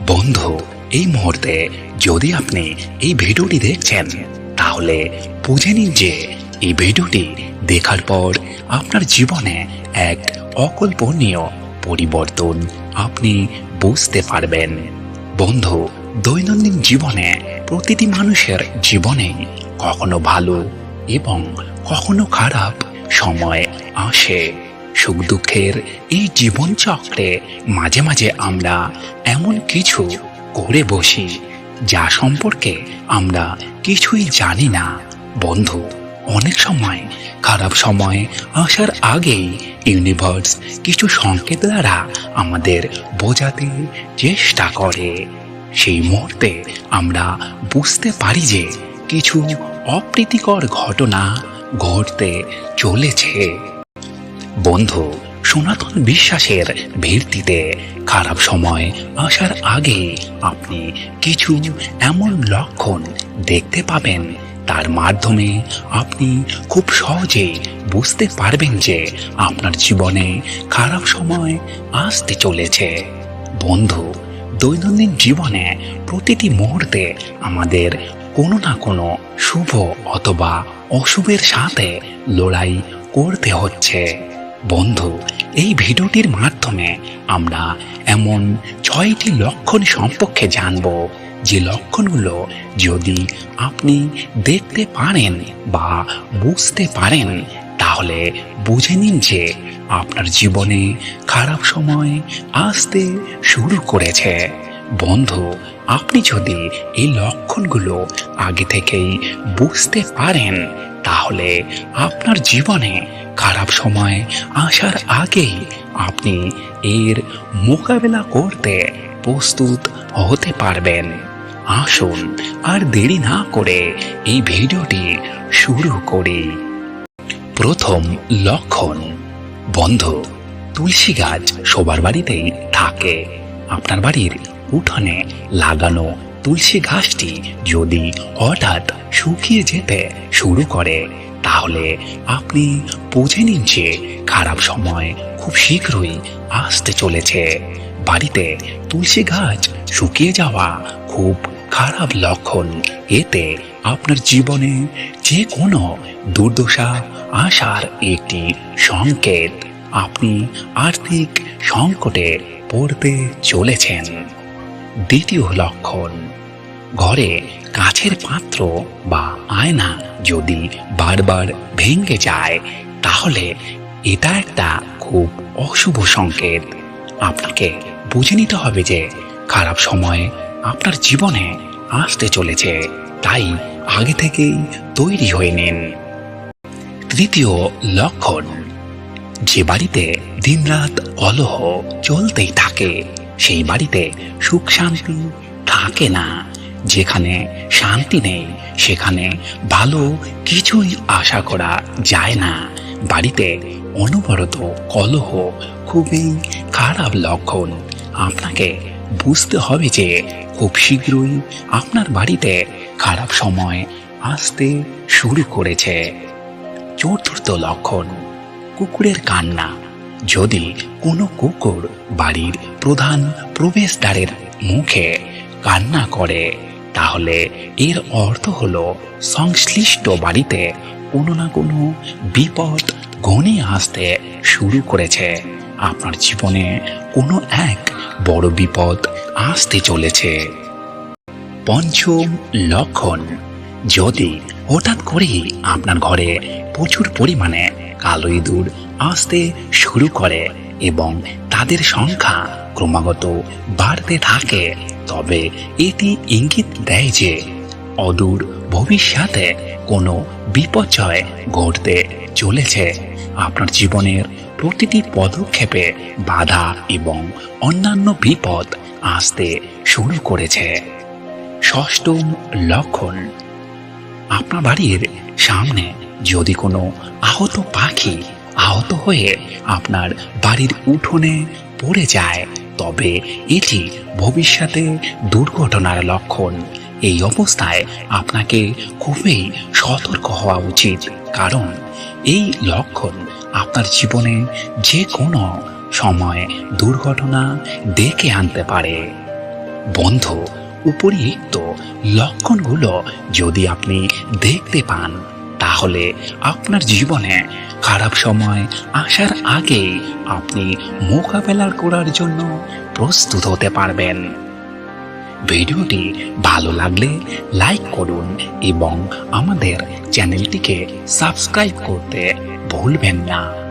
বন্ধু, এই মুহূর্তে যদি আপনি এই ভিডিওটি দেখছেন তাহলে বুঝে নিন যে এই ভিডিওটি দেখার পর আপনার জীবনে এক অকল্পনীয় পরিবর্তন আপনি বুঝতে পারবেন। বন্ধু, দৈনন্দিন জীবনে প্রতিটি মানুষের জীবনে কখনো ভালো এবং কখনো খারাপ সময় আসে। সুখ দুঃখের এই জীবন চক্রে মাঝে মাঝে আমরা এমন কিছু করে বসি যা সম্পর্কে আমরা কিছুই জানি না। বন্ধু, অনেক সময় খারাপ সময় আসার আগেই ইউনিভার্স কিছু সংকেত দ্বারা আমাদের বোঝাতে চেষ্টা করে। সেই মুহূর্তে আমরা বুঝতে পারি যে কিছু অপ্রীতিকর ঘটনা ঘটতে চলেছে। বন্ধু, সনাতন বিশ্বাসের ভিত্তিতে খারাপ সময় আসার আগে আপনি কিছু এমন লক্ষণ দেখতে পাবেন, তার মাধ্যমে আপনি খুব সহজেই বুঝতে পারবেন যে আপনার জীবনে খারাপ সময় আসতে চলেছে। বন্ধু, দৈনন্দিন জীবনে প্রতিটি মুহূর্তে আমাদের কোনো না কোনো শুভ অথবা অশুভের সাথে লড়াই করতে হচ্ছে। বন্ধু, এই ভিডিওটির মাধ্যমে আমরা এমন 6টি লক্ষণ সম্পর্কে জানব, যে লক্ষণগুলো যদি আপনি দেখতে পারেন বা বুঝতে পারেন তাহলে বুঝে নিন যে আপনার জীবনে খারাপ সময় আসতে শুরু করেছে। বন্ধু, আপনি যদি এই লক্ষণগুলো আগে থেকেই বুঝতে পারেন তাহলে আপনার জীবনে খারাপ সময় আসার আগেই আপনি এর মোকাবেলা করতে প্রস্তুত হতে পারবেন। আসুন আর দেরি না করে এই ভিডিওটি শুরু করি। প্রথম লক্ষণ। বন্ধু, তুলসী গাছ সবার বাড়িতেই থাকে। আপনার বাড়ির উঠোনে লাগানো তুলসী গাছটি যদি হঠাৎ শুকিয়ে যেতে শুরু করে তাহলে আপনি বুঝে নিন যে খারাপ সময় খুব শীঘ্রই আসতে চলেছে। বাড়িতে তুলসী গাছ শুকিয়ে যাওয়া খুব খারাপ লক্ষণ। এতে আপনার জীবনে যে কোনো দুর্দশা আসার একটি সংকেত। আপনি আর্থিক সংকটে পড়তে চলেছেন। দ্বিতীয় লক্ষণ। ঘরে কাচের পাত্র বা আয়না যদি বারবার ভেঙে যায় তাহলে এটা একটা খুব অশুভ সংকেত। আপনাকে বুঝে নিতে হবে যে খারাপ সময় আপনার জীবনে আসতে চলেছে, তাই আগে থেকেই তৈরি হয়ে নিন। তৃতীয় লক্ষণ। যে বাড়িতে দিনরাত কলহ চলতেই থাকে সেই বাড়িতে সুখ শান্তি থাকে না। যেখানে শান্তি নেই সেখানে ভালো কিছুই আশা করা যায় না। বাড়িতে অনবরত কলহ খুবই খারাপ লক্ষণ। আপনাকে বুঝতে হবে যে খুব শীঘ্রই আপনার বাড়িতে খারাপ সময় আসতে শুরু করেছে। চতুর্থ লক্ষণ। কুকুরের কান্না। যদি কোনো কুকুর বাড়ির প্রধান প্রবেশদ্বারের মুখে কান্না করে তাহলে এর অর্থ হলো সংশ্লিষ্ট বাড়িতে কোনো না কোনো বিপদ ঘনিয়ে আসতে শুরু করেছে। আপনার জীবনে কোনো এক বড় বিপদ আসতে চলেছে। পঞ্চম লক্ষণ। যদি হঠাৎ করেই আপনার ঘরে প্রচুর পরিমাণে কালো ইঁদুর আসতে শুরু করে এবং তাদের সংখ্যা ক্রমাগত বাড়তে থাকে তবে এটি ইঙ্গিত দেয় যে অদূর ভবিষ্যতে কোনো বিপর্যয় ঘটতে চলেছে। আপনার জীবনের প্রতিটি পদক্ষেপে বাধা এবং অন্যান্য বিপদ আসতে শুরু করেছে। ষষ্ঠম লক্ষণ। আপনার বাড়ির সামনে যদি কোনো আহত পাখি আহত হয়ে আপনার বাড়ির উঠোনে পড়ে যায় তবে এটি ভবিষ্যতে দুর্ঘটনার লক্ষণ। এই অবস্থায় আপনাকে খুবই সতর্ক হওয়া উচিত, কারণ এই লক্ষণ আপনার জীবনে যে কোনো সময় দুর্ঘটনা ডেকে আনতে পারে। বন্ধু, উপরিউক্ত লক্ষণগুলো যদি আপনি দেখতে পান, তাহলে আপনার জীবনে খারাপ সময় আসার আগেই আপনি মোকাবেলা করার জন্য প্রস্তুত হতে পারবেন। ভিডিওটি ভালো লাগলে লাইক করুন এবং আমাদের চ্যানেলটিকে সাবস্ক্রাইব করতে ভুলবেন না।